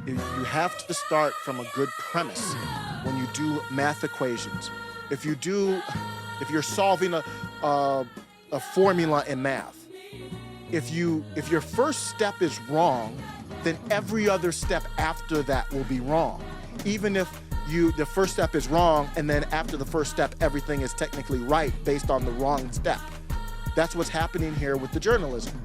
You have to start from a good premise when you do math equations. If you do, if you're solving a, a formula in math, if your first step is wrong, then every other step after that will be wrong. Even if the first step is wrong, and then after the first step, everything is technically right based on the wrong step. That's what's happening here with the journalism.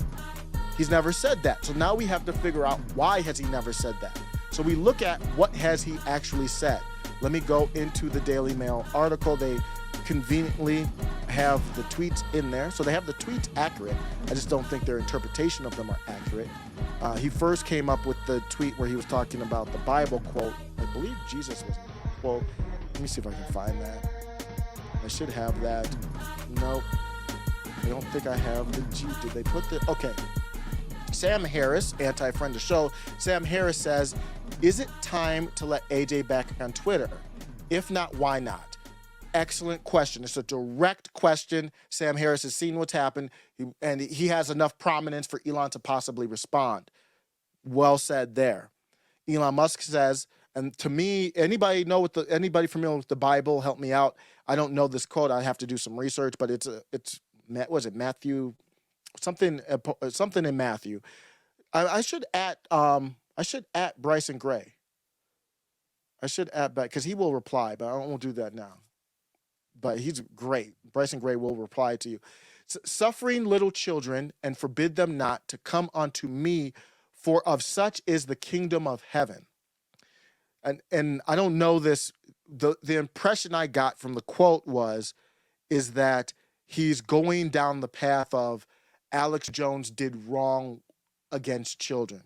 He's never said that. So now we have to figure out, why has he never said that? So we look at what has he actually said. Let me go into the Daily Mail article. They conveniently have the tweets in there. So they have the tweets accurate. I just don't think their interpretation of them are accurate. He first came up with the tweet where he was talking about the Bible quote. I believe Jesus was in the quote. Let me see if I can find that. I should have that. Nope. I don't think I have the G. Did they put the... Okay. Sam Harris, anti-friend of the show. Sam Harris says, is it time to let AJ back on Twitter? If not, why not? Excellent question. It's a direct question. Sam Harris has seen what's happened, and he has enough prominence for Elon to possibly respond. Well said there. Elon Musk says, and to me, anybody familiar with the Bible, help me out. I don't know this quote. I have to do some research, but was it Matthew? Something in Matthew. I should at Bryson Gray. I should add back, because he will reply, but I won't do that now. But he's great. Bryson Gray will reply to you. Suffering little children, and forbid them not to come unto me, for of such is the kingdom of heaven. And I don't know this. The impression I got from the quote is that he's going down the path of Alex Jones did wrong against children.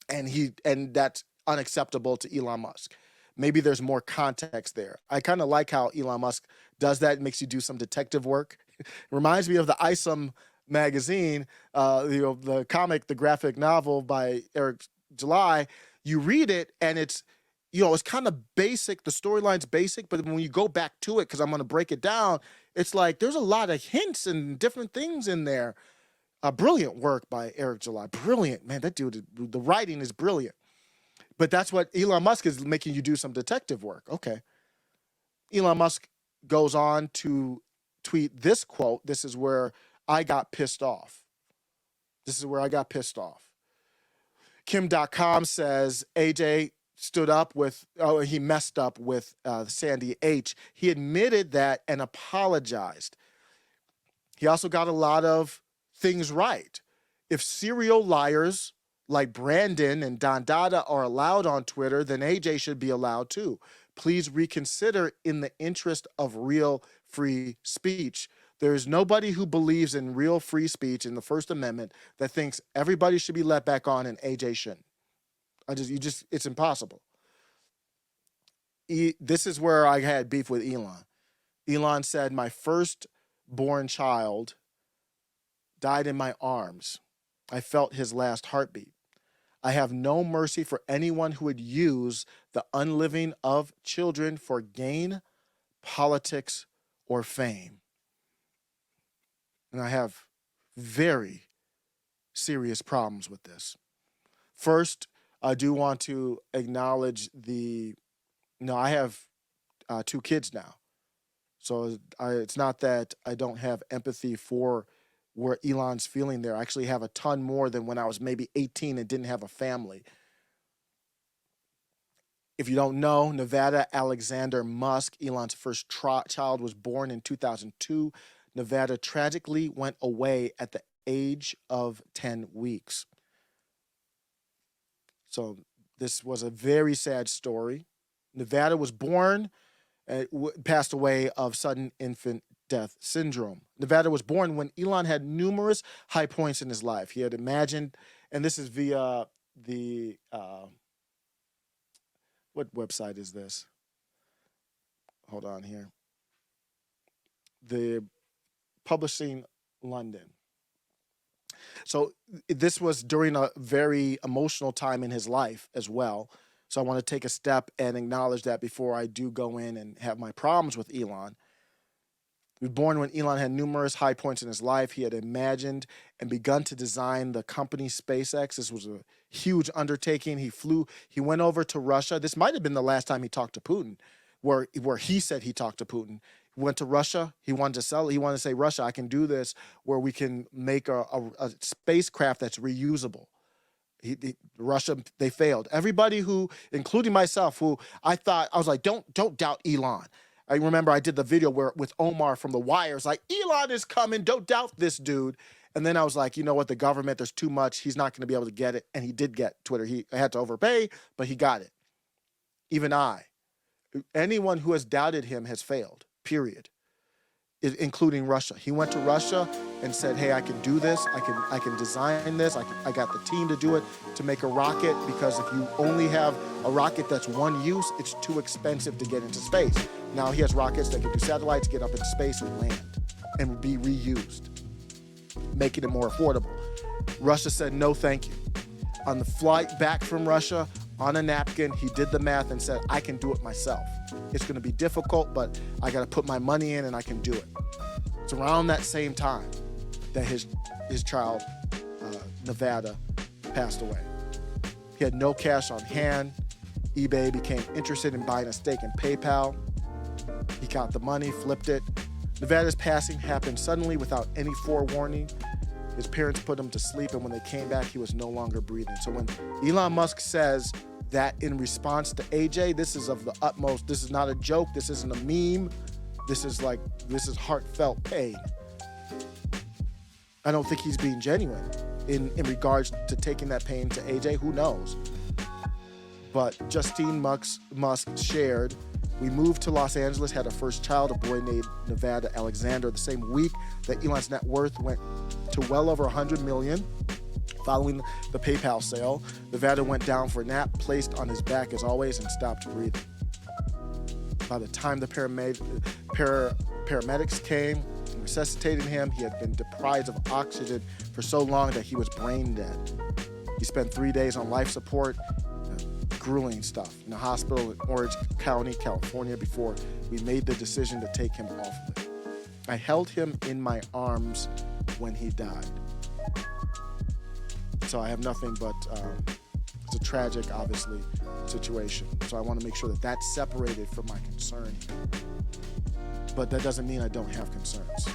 And that's unacceptable to Elon Musk. Maybe there's more context there. I kind of like how Elon Musk does that. It makes you do some detective work. It reminds me of the Isom magazine, the comic, the graphic novel by Eric July. You read it and it's kind of basic. The storyline's basic, but when you go back to it, because I'm going to break it down, it's like there's a lot of hints and different things in there. Brilliant work by Eric July. Brilliant, man. That dude, the writing is brilliant. But that's what Elon Musk is making you do some detective work. Okay. Elon Musk goes on to tweet this quote. This is where I got pissed off. Kim.com says AJ he messed up with Sandy H. He admitted that and apologized. He also got a lot of things right. If serial liars like Brandon and Don Dada are allowed on Twitter, then AJ should be allowed too. Please reconsider in the interest of real free speech. There is nobody who believes in real free speech in the First Amendment that thinks everybody should be let back on and AJ shouldn't. It's impossible. This is where I had beef with Elon. Elon said, my firstborn child died in my arms. I felt his last heartbeat. I have no mercy for anyone who would use the unliving of children for gain, politics, or fame. And I have very serious problems with this. First, I do want to acknowledge I have 2 kids now. So it's not that I don't have empathy for where Elon's feeling there. I actually have a ton more than when I was maybe 18 and didn't have a family. If you don't know, Nevada Alexander Musk, Elon's first child, was born in 2002. Nevada tragically went away at the age of 10 weeks. So this was a very sad story. Nevada was born and passed away of sudden infant death syndrome. Nevada was born when Elon had numerous high points in his life. He had imagined, and this is via the, what website is this? Hold on here. The Publishing London. So this was during a very emotional time in his life as well. So I want to take a step and acknowledge that before I do go in and have my problems with Elon. He was born when Elon had numerous high points in his life. He had imagined and begun to design the company SpaceX. This was a huge undertaking. He went over to Russia. This might have been the last time he talked to Putin, where he said he talked to Putin. He went to Russia. He wanted to sell it. He wanted to say, Russia, I can do this where we can make a spacecraft that's reusable. Russia, they failed. Everybody who, including myself, who I was like, don't doubt Elon. I remember I did the video with Omar from The Wire. It's like, Elon is coming. Don't doubt this dude. And then I was like, you know what? The government, there's too much. He's not going to be able to get it. And he did get Twitter. He had to overpay, but he got it. Even anyone who has doubted him has failed, period, including Russia. He went to Russia and said, hey, I can do this. I can design this. I got the team to do it, to make a rocket, because if you only have a rocket that's one use, it's too expensive to get into space. Now he has rockets that can do satellites, get up into space and land and be reused, making it more affordable. Russia said, no, thank you. On the flight back from Russia, on a napkin, he did the math and said, I can do it myself. It's going to be difficult, but I got to put my money in and I can do it. It's around that same time that his child, Nevada, passed away. He had no cash on hand. eBay became interested in buying a stake in PayPal. He got the money, flipped it. Nevada's passing happened suddenly without any forewarning. His parents put him to sleep, and when they came back, he was no longer breathing. So when Elon Musk says that in response to AJ, this is of the utmost, this is not a joke, this isn't a meme, this is heartfelt pain. I don't think he's being genuine in regards to taking that pain to AJ, who knows? But Justine Musk shared, we moved to Los Angeles, had our first child, a boy named Nevada Alexander, the same week that Elon's net worth went to well over 100 million. Following the PayPal sale, Nevada went down for a nap, placed on his back as always, and stopped breathing. By the time the paramedics came and resuscitated him, he had been deprived of oxygen for so long that he was brain dead. He spent 3 days on life support, grueling stuff, in a hospital in Orange County, California, before we made the decision to take him off of it. I held him in my arms when he died. So I have nothing but, it's a tragic, obviously, situation. So I want to make sure that that's separated from my concern. But that doesn't mean I don't have concerns.